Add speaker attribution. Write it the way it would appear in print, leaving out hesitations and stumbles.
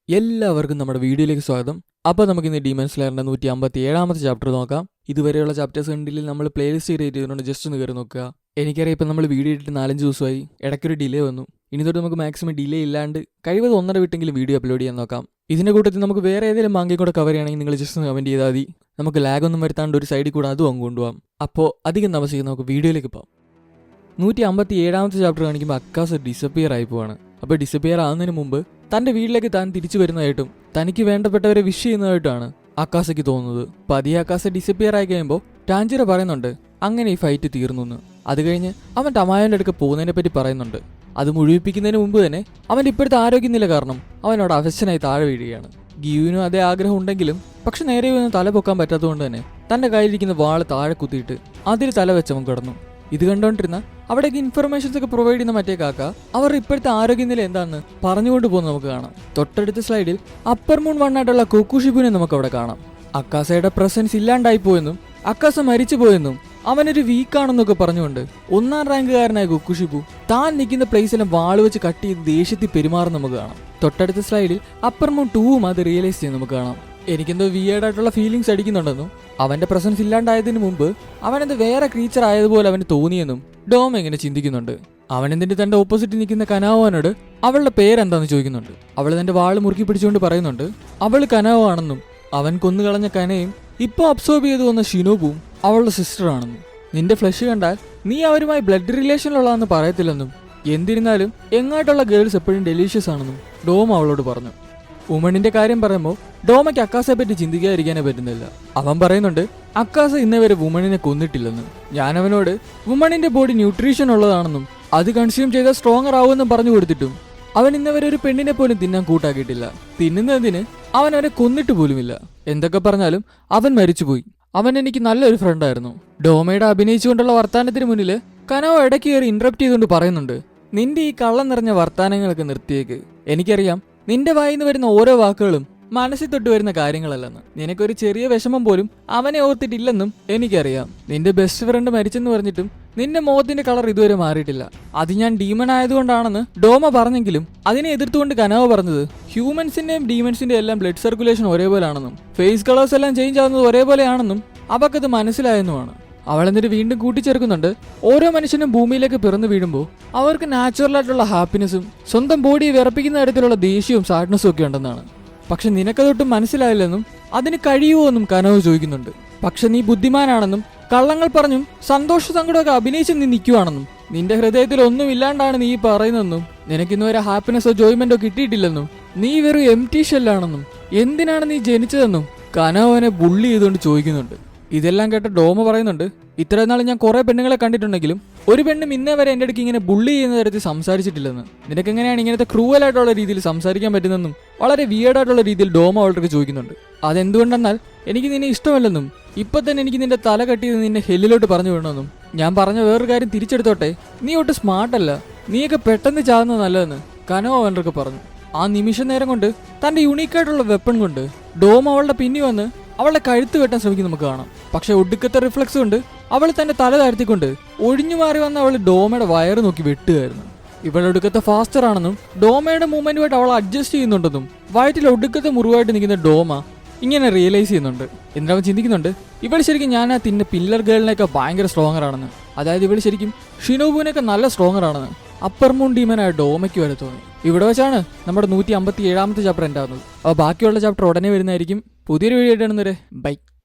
Speaker 1: എല്ലാവർക്കും നമ്മുടെ വീഡിയോയിലേക്ക് സ്വാഗതം. അപ്പോൾ നമുക്കിന്ന് ഡീമൺ സ്ലെയറിൻ്റെ 157ാമത്തെ ചാപ്റ്റർ നോക്കാം. ഇതുവരെയുള്ള ചാപ്റ്റേഴ്സ് കണ്ടില്ല നമ്മൾ പ്ലേലിസ്റ്റ് ക്രിയേറ്റ് ചെയ്തുകൊണ്ട് ജസ്റ്റ് ഒന്ന് കയറി നോക്കുക. എനിക്കറിയാം ഇപ്പം നമ്മൾ വീഡിയോ ഇട്ടിട്ട് 4-5 ദിവസമായി, ഇടയ്ക്കൊരു ഡിലേ വന്നു. ഇനി തൊട്ട് നമുക്ക് മാക്സിമം ഡിലേ ഇല്ലാണ്ട് കഴിവത് 1.5 വിട്ടെങ്കിലും വീഡിയോ അപ്ലോഡ് ചെയ്യാൻ നോക്കാം. ഇതിൻ്റെ കൂട്ടത്തിൽ നമുക്ക് വേറെ ഏതെങ്കിലും മാങ്കയും കൂടെ കവർ ചെയ്യണമെങ്കിൽ നിങ്ങൾ ജസ്റ്റ് ഒന്ന് കമൻറ്റ് ചെയ്താൽ മതി. നമുക്ക് ലാഗൊന്നും വരുത്താണ്ട് ഒരു സൈഡിൽ കൂടെ അതും അങ്ങ് കൊണ്ടുപോകാം. അപ്പോൾ അധികം താമസിക്കും, നമുക്ക് വീഡിയോയിലേക്ക് പോകാം. 157ാമത്തെ ചാപ്റ്റർ കാണിക്കുമ്പോൾ അക്കാസ് ഡിസപ്പിയർ ആയി പോവാണ്. അപ്പോൾ ഡിസപ്പിയർ ആകുന്നതിന് മുമ്പ് തൻ്റെ വീട്ടിലേക്ക് താൻ തിരിച്ചു വരുന്നതായിട്ടും തനിക്ക് വേണ്ടപ്പെട്ടവരെ വിഷ് ചെയ്യുന്നതായിട്ടാണ് അക്കാസയ്ക്ക് തോന്നുന്നത്. പതിയെ അക്കാസ ഡിസപ്പിയർ ആയി കഴിയുമ്പോൾ ടാഞ്ചിറ പറയുന്നുണ്ട് അങ്ങനെ ഈ ഫൈറ്റ് തീർന്നു എന്ന്. അത് കഴിഞ്ഞ് അവൻ ടമായോൻ്റെ അടുക്ക് പോകുന്നതിനെ പറ്റി പറയുന്നുണ്ട്. അത് മുഴുവിപ്പിക്കുന്നതിന് മുമ്പ് തന്നെ അവൻ്റെ ഇപ്പോഴത്തെ ആരോഗ്യനില കാരണം അവനോട് അവശനായി താഴെ വീഴുകയാണ്. ഗിയുവിനും അതേ ആഗ്രഹം ഉണ്ടെങ്കിലും പക്ഷെ നേരെ ഒന്നും തല പൊക്കാൻ പറ്റാത്തതുകൊണ്ട് തന്നെ തൻ്റെ കയ്യിലിരിക്കുന്ന വാള് താഴെ കുത്തിയിട്ട് അതിൽ തല വെച്ചവൻ കിടന്നു. ഇത് കണ്ടോണ്ടിരുന്ന അവിടേക്ക് ഇൻഫർമേഷൻസ് ഒക്കെ പ്രൊവൈഡ് ചെയ്യുന്ന മറ്റേ കാക്ക അവരുടെ ഇപ്പോഴത്തെ ആരോഗ്യനില എന്താണെന്ന് പറഞ്ഞുകൊണ്ട് പോകുന്നത് നമുക്ക് കാണാം. തൊട്ടടുത്ത സ്ലൈഡിൽ അപ്പർ മൂൺ വണ്ണായിട്ടുള്ള കുക്കുഷിബുവിനെ നമുക്ക് അവിടെ കാണാം. അക്കാസയുടെ പ്രസൻസ് ഇല്ലാണ്ടായി പോയെന്നും അക്കാസ മരിച്ചു പോയെന്നും അവനൊരു വീക്കാണെന്നൊക്കെ പറഞ്ഞുകൊണ്ട് 1ാം റാങ്കുകാരനായ കുക്കുഷിബു താൻ നിൽക്കുന്ന പ്ലേസിലും വാള് വെച്ച് കട്ട് ചെയ്ത് ദേഷ്യത്തിൽ പെരുമാറുന്ന നമുക്ക് കാണാം. തൊട്ടടുത്ത സ്ലൈഡിൽ അപ്പർ മൂൺ 2ഉം അത് റിയലൈസ് ചെയ്യുന്ന നമുക്ക് കാണാം. എനിക്കെന്തോ വിയേർഡായിട്ടുള്ള ഫീലിങ്സ് അടിക്കുന്നുണ്ടെന്നും അവന്റെ പ്രസൻസ് ഇല്ലാണ്ടായതിനു മുമ്പ് അവനെന്ത് വേറെ ക്രീച്ചർ ആയതുപോലെ അവന് തോന്നിയെന്നും ഡോം എങ്ങനെ ചിന്തിക്കുന്നുണ്ട്. അവനെന്തിന്റെ തന്റെ ഓപ്പോസിറ്റ് നിൽക്കുന്ന കനാവോനോട് അവളുടെ പേരെന്താന്ന് ചോദിക്കുന്നുണ്ട്. അവൾ തന്റെ വാള് മുറുക്കി പിടിച്ചുകൊണ്ട് പറയുന്നുണ്ട് അവള് കനാവോ ആണെന്നും അവൻ കൊന്നുകളഞ്ഞ കനയും ഇപ്പൊ അബ്സോർബ് ചെയ്തു വന്ന ഷിനോബുവും അവളുടെ സിസ്റ്റർ ആണെന്നും നിന്റെ ഫ്ലഷ് കണ്ടാൽ നീ അവരുമായി ബ്ലഡ് റിലേഷനിലുള്ളതെന്ന് പറയത്തില്ലെന്നും എന്തിരുന്നാലും എങ്ങായിട്ടുള്ള ഗേൾസ് എപ്പോഴും ഡെലീഷ്യസ് ആണെന്നും ഡോം അവളോട് പറഞ്ഞു. വുമണിന്റെ കാര്യം പറയുമ്പോൾ ഡോമയ്ക്ക് അക്കാസയെ പറ്റി ചിന്തിക്കാതിരിക്കാനേ പറ്റുന്നില്ല. അവൻ പറയുന്നുണ്ട് അക്കാസ ഇന്നേവരെ വുമണിനെ കൊന്നിട്ടില്ലെന്ന്. ഞാൻ അവനോട് വുമണിന്റെ ബോഡി ന്യൂട്രീഷൻ ഉള്ളതാണെന്നും അത് കൺസ്യൂം ചെയ്താൽ സ്ട്രോങ്ങർ ആവുമെന്നും പറഞ്ഞു കൊടുത്തിട്ടും അവൻ ഇന്നവരെ ഒരു പെണ്ണിനെ പോലും തിന്നാൻ കൂട്ടാക്കിയിട്ടില്ല. തിന്നുന്നതിന് അവൻ അവനെ കൊന്നിട്ട് പോലുമില്ല. എന്തൊക്കെ പറഞ്ഞാലും അവൻ മരിച്ചുപോയി. അവൻ എനിക്ക് നല്ലൊരു ഫ്രണ്ടായിരുന്നു. ഡോമയുടെ അഭിനയിച്ചുകൊണ്ടുള്ള വർത്താനത്തിന് മുന്നിൽ കനോ ഇടയ്ക്ക് കയറി ഇന്ററപ്റ്റ് ചെയ്തുകൊണ്ട് പറയുന്നുണ്ട് നിന്റെ ഈ കള്ളം നിറഞ്ഞ വർത്താനങ്ങളൊക്കെ നിർത്തിയേക്ക്. എനിക്കറിയാം നിന്റെ വായിന്ന് വരുന്ന ഓരോ വാക്കുകളും മനസ്സിൽ തൊട്ട് വരുന്ന കാര്യങ്ങളല്ലെന്ന്. നിനക്കൊരു ചെറിയ വിഷമം പോലും അവനെ ഓർത്തിട്ടില്ലെന്നും എനിക്കറിയാം. നിന്റെ ബെസ്റ്റ് ഫ്രണ്ട് മരിച്ചെന്ന് പറഞ്ഞിട്ടും നിന്റെ മുഖത്തിന്റെ കളർ ഇതുവരെ മാറിയിട്ടില്ല. അത് ഞാൻ ഡീമൺ ആയതുകൊണ്ടാണെന്ന് ഡോമ പറഞ്ഞെങ്കിലും അതിനെ എതിർത്തുകൊണ്ട് കനവ പറഞ്ഞത് ഹ്യൂമൻസിന്റെയും ഡീമൺസിന്റെയും എല്ലാം ബ്ലഡ് സർക്കുലേഷൻ ഒരേപോലെയാണെന്നും ഫേസ് കളേഴ്സ് എല്ലാം ചേഞ്ച് ആവുന്നത് ഒരേപോലെയാണെന്നും അവക്കത് മനസ്സിലായെന്നുമാണ്. അവളെന്നിട്ട് വീണ്ടും കൂട്ടിച്ചേർക്കുന്നുണ്ട് ഓരോ മനുഷ്യനും ഭൂമിയിലേക്ക് പിറന്നു വീഴുമ്പോൾ അവർക്ക് നാച്ചുറലായിട്ടുള്ള ഹാപ്പിനെസ്സും സ്വന്തം ബോഡിയെ വിറപ്പിക്കുന്ന തരത്തിലുള്ള ദേഷ്യവും സാഡ്നസ്സും ഒക്കെ ഉണ്ടെന്നാണ്. പക്ഷെ നിനക്കതൊട്ടും മനസ്സിലായില്ലെന്നും അതിന് കഴിയുമോ എന്നും കനവ് ചോദിക്കുന്നുണ്ട്. പക്ഷെ നീ ബുദ്ധിമാനാണെന്നും കള്ളങ്ങൾ പറഞ്ഞും സന്തോഷ സങ്കടമൊക്കെ അഭിനയിച്ച് നീ നിൽക്കുവാണെന്നും നിന്റെ ഹൃദയത്തിൽ ഒന്നും ഇല്ലാണ്ടാണ് നീ പറയുന്നതെന്നും നിനക്കിന്നുവരെ ഹാപ്പിനെസ്സോ ജോയ്മെന്റോ കിട്ടിയിട്ടില്ലെന്നും നീ വെറും എംപ്റ്റി ഷെല്ലാണെന്നും എന്തിനാണ് നീ ജനിച്ചതെന്നും കനവ് അവനെ ബുള്ളി ചെയ്തുകൊണ്ട് ചോദിക്കുന്നുണ്ട്. ഇതെല്ലാം കേട്ട ഡോമ പറയുന്നുണ്ട് ഇത്രയും നാൾ ഞാൻ കുറെ പെണ്ണുങ്ങളെ കണ്ടിട്ടുണ്ടെങ്കിലും ഒരു പെണ്ണും ഇന്നേ വരെ എൻ്റെ അടുക്ക് ഇങ്ങനെ ബുള്ളി ചെയ്യുന്ന തരത്തിൽ സംസാരിച്ചിട്ടില്ലെന്ന്. നിനക്കെങ്ങനെയാണ് ഇങ്ങനത്തെ ക്രൂവലായിട്ടുള്ള രീതിയിൽ സംസാരിക്കാൻ പറ്റുന്നതെന്നും വളരെ വിയേർഡായിട്ടുള്ള രീതിയിൽ ഡോമ അവളുടെ ചോദിക്കുന്നുണ്ട്. അതെന്തുകൊണ്ടെന്നാൽ എനിക്ക് നിന്നെ ഇഷ്ടമല്ലെന്നും ഇപ്പൊ തന്നെ എനിക്ക് നിന്റെ തല കട്ടിയത് നിന്നെ ഹെല്ലിലോട്ട് പറഞ്ഞു വിടണമെന്നും ഞാൻ പറഞ്ഞ വേറൊരു കാര്യം തിരിച്ചെടുത്തോട്ടെ നീ ഒട്ട് സ്മാർട്ടല്ല, നീയൊക്കെ പെട്ടെന്ന് ചാകുന്നത് നല്ലതെന്ന് കനോ അവൻ്റെ പറഞ്ഞു. ആ നിമിഷ നേരം കൊണ്ട് തന്റെ യുണീക്കായിട്ടുള്ള വെപ്പൺ കൊണ്ട് ഡോം അവളുടെ പിന്നി വന്ന് അവളുടെ കഴുത്ത് വെട്ടാൻ ശ്രമിക്കും നമുക്ക് കാണാം. പക്ഷെ ഒടുക്കത്തെ റിഫ്ലക്സ് കൊണ്ട് അവൾ തന്റെ തല താഴ്ത്തിക്കൊണ്ട് ഒഴിഞ്ഞു മാറി വന്ന അവൾ ഡോമയുടെ വയറ് നോക്കി വെട്ടുകയായിരുന്നു. ഇവളുടെ ഒടുക്കത്തെ ഫാസ്റ്റർ ആണെന്നും ഡോമയുടെ മൂവ്മെന്റുമായിട്ട് അവൾ അഡ്ജസ്റ്റ് ചെയ്യുന്നുണ്ടെന്നും വയറ്റിൽ ഒടുക്കത്തെ മുറിവായിട്ട് നിൽക്കുന്ന ഡോമ ഇങ്ങനെ റിയലൈസ് ചെയ്യുന്നുണ്ട്. എന്നിട്ട് അവൻ ചിന്തിക്കുന്നുണ്ട് ഇവൾ ശരിക്കും ഞാൻ ആ തിന്ന പില്ലർ ഗേളിനെയൊക്കെ ഭയങ്കര സ്ട്രോങ്ങർ ആണെന്ന്. അതായത് ഇവൾ ശരിക്കും ഷിനോബുവിനൊക്കെ നല്ല സ്ട്രോങ്ങർ ആണെന്ന് അപ്പർ മൂൺ ഡീമനായ ഡോമയ്ക്ക് വരെ തോന്നി. ഇവിടെ വെച്ചാണ് നമ്മുടെ 157ാമത്തെ ചാപ്റ്റർ ഉണ്ടാകുന്നത്. അപ്പോൾ ബാക്കിയുള്ള ചാപ്റ്റർ ഉടനെ വരുന്നതായിരിക്കും. പുതിയൊരു വീഡിയോ ആയിട്ടാണ് ബൈ.